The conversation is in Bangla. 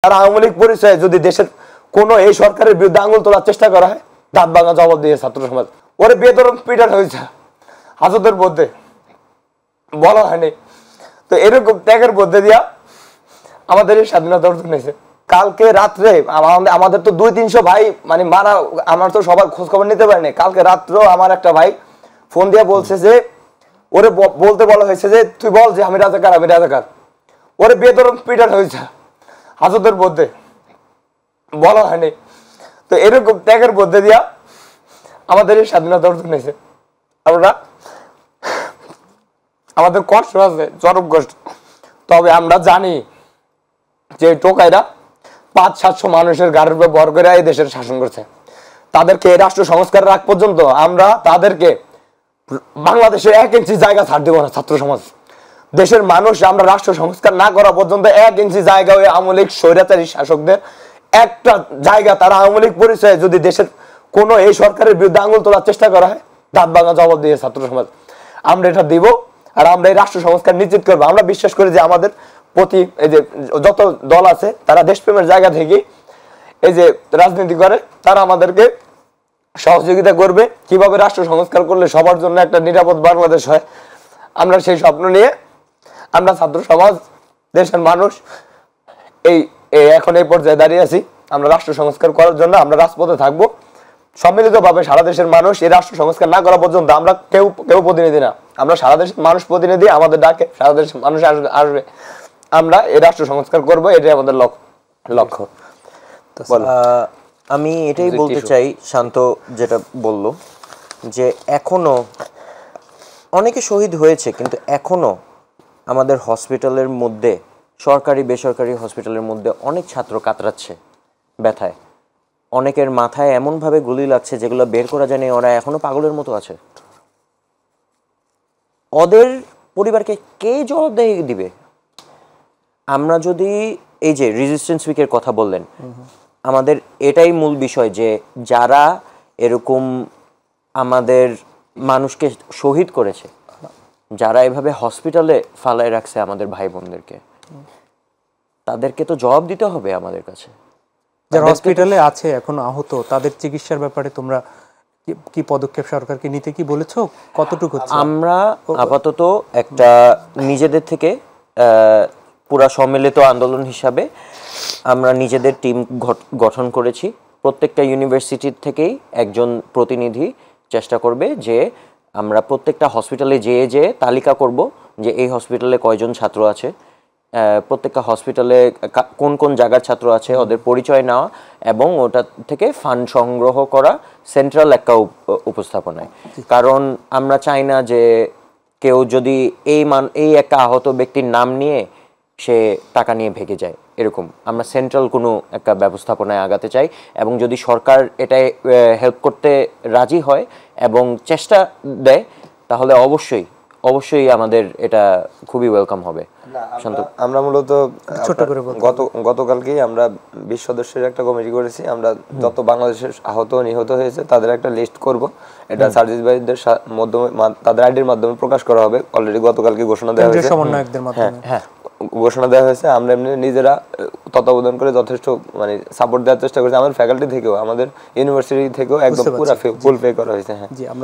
তারা আওয়ামী লীগ পরিচয়ে যদি দেশের কোনো এই সরকারের বিরুদ্ধে আঙুল তোলার চেষ্টা করা হয়, দাঁত ভাঙা জবাব দিয়ে ছাত্র সমাজ। ওরে বেদরম পিটার হয়েছে হাজতের মধ্যে, বলা হয়নি তো এরকম ত্যাগের মধ্যে দিয়া আমাদের এই স্বাধীনতা অর্জন হয়েছে। কালকে রাত্রে আমাদের তো 200-300 ভাই মানে মারা, আমার তো সবার খোঁজ খবর নিতে পারিনি। কালকে রাত্রেও আমার একটা ভাই ফোন দিয়ে বলছে যে ওরে বলতে বলা হয়েছে যে তুই বল যে আমি রাজাকার, আমি রাজাকার। ওরে বেদরম পিটার হয়েছে হাজতের মধ্যে, বলা হয়নি তো এরকম ত্যাগের মধ্যে দিয়া আমাদের এই স্বাধীনতা অর্জন হয়েছে। আমরা আমাদের কষ্ট আছে, চরম কষ্ট। তবে আমরা জানি যে টোকাইরা 500-700 মানুষের গাড়ির উপর ভর করে এই দেশের শাসন করছে। তাদেরকে এই রাষ্ট্র সংস্কার রাখ পর্যন্ত আমরা তাদেরকে বাংলাদেশে 1 ইঞ্চি জায়গা ছাড় দেবো না। ছাত্র সমাজ, দেশের মানুষ, আমরা রাষ্ট্র সংস্কার না করা পর্যন্ত 1 ইঞ্চি জায়গা ওই আওয়ামী লীগ স্বৈরাচারী শাসকদের একটা জায়গা, তারা আওয়ামী লীগ পরিচয়ে যদি দেশের কোনো এই সরকারের বিরুদ্ধে আঙুল তোলার চেষ্টা করা হয়, দাঁত ভাঙা জবাব দিয়ে ছাত্র সমাজ আমরা এটা দিব। আর আমরা এই রাষ্ট্র সংস্কার নিশ্চিত করবো। আমরা বিশ্বাস করি যে আমাদের প্রতি এই যে যত দল আছে তারা দেশপ্রেমের জায়গা থেকে এই যে রাজনীতি করে, তারা আমাদেরকে সহযোগিতা করবে কিভাবে রাষ্ট্র সংস্কার করলে সবার জন্য একটা নিরাপদ বাংলাদেশ হয়। আমরা সেই স্বপ্ন নিয়ে আমরা ছাত্র সমাজ, দেশের মানুষ এই এখন এই পর্যায়ে দাঁড়িয়ে আছি। আমরা রাষ্ট্র সংস্কার করার জন্য আমরা রাজপথে থাকবো সম্মিলিতভাবে। সারা দেশের মানুষ এই রাষ্ট্র সংস্কার না করা পর্যন্ত আমরা কেউ প্রতিনিধি না, আমরা সারা দেশের মানুষ প্রতিনিধি। আমাদের ডাকে সারা দেশের মানুষ আসবে, আমরা এই রাষ্ট্র সংস্কার করবো, এটাই আমাদের লক্ষ্য। আমি এটাই বলতে চাই, শান্ত যেটা বলল যে এখনো অনেকে শহীদ হয়েছে, কিন্তু এখনো আমাদের হসপিটালের মধ্যে, সরকারি বেসরকারি হসপিটালের মধ্যে অনেক ছাত্র কাতরাচ্ছে ব্যথায়। অনেকের মাথায় এমনভাবে গুলি লাগছে যেগুলো বের করা যায়নি, ওরা এখনো পাগলের মতো আছে। ওদের পরিবারকে কে জবাবদেহি দিবে? আমরা যদি এই যে রেজিস্ট্যান্স উইকের কথা বললেন, আমাদের এটাই মূল বিষয় যে যারা এরকম আমাদের মানুষকে শহীদ করেছে, যারা এভাবে হসপিটালে ফালায় রাখছে আমাদের ভাই বোনদেরকে, তাদেরকে তো জবাব দিতে হবে আমাদের কাছে। যারা হসপিটালে আছে এখন আহত, তাদের চিকিৎসার ব্যাপারে তোমরা কি পদক্ষেপ সরকারকে নিতে কি বলেছো? কতটুকু? আমরা আপাতত একটা নিজেদের থেকে পুরা সম্মিলিত আন্দোলন হিসাবে আমরা নিজেদের টিম গঠন করেছি। প্রত্যেকটা ইউনিভার্সিটির থেকেই একজন প্রতিনিধি চেষ্টা করবে যে আমরা প্রত্যেকটা হসপিটালে যেয়ে তালিকা করব যে এই হসপিটালে কয়জন ছাত্র আছে, প্রত্যেকটা হসপিটালে কোন কোন জায়গার ছাত্র আছে, ওদের পরিচয় নেওয়া এবং ওটা থেকে ফান্ড সংগ্রহ করা সেন্ট্রাল একটা উপস্থাপনায়। কারণ আমরা চাই না যে কেউ যদি এই একটা আহত ব্যক্তির নাম নিয়ে সে টাকা নিয়ে ভেগে যায়, এরকম আমরা সেন্ট্রাল কোনো একটা ব্যবস্থাপনায় আগাতে চাই। এবং যদি সরকার এটাই হেল্প করতে রাজি হয় এবং চেষ্টা দেয়, তাহলে অবশ্যই আমাদের এটা খুবই ওয়েলকাম হবে। আমরা মূলত গতকালকেই আমরা 20 সদস্যের একটা কমিটি করেছি। আমরা যত বাংলাদেশের আহত নিহত হয়েছে তাদের একটা লিস্ট করব। এটা সার্জিস ভাইদের মাধ্যমে, তাদের আইডির মাধ্যমে প্রকাশ করা হবে। অলরেডি গতকালকে ঘোষণা দেওয়া হয়েছে, সমন্বয়কদের মাধ্যমে ঘোষণা দেওয়া হয়েছে। আমরা এমনি নিজেরা তত্ত্বাবধান করে যথেষ্ট মানে সাপোর্ট দেওয়ার চেষ্টা করছি। আমাদের ফ্যাকাল্টি থেকেও, আমাদের ইউনিভার্সিটি থেকেও একদম পুরো ফুল পে করা হয়েছে। হ্যাঁ।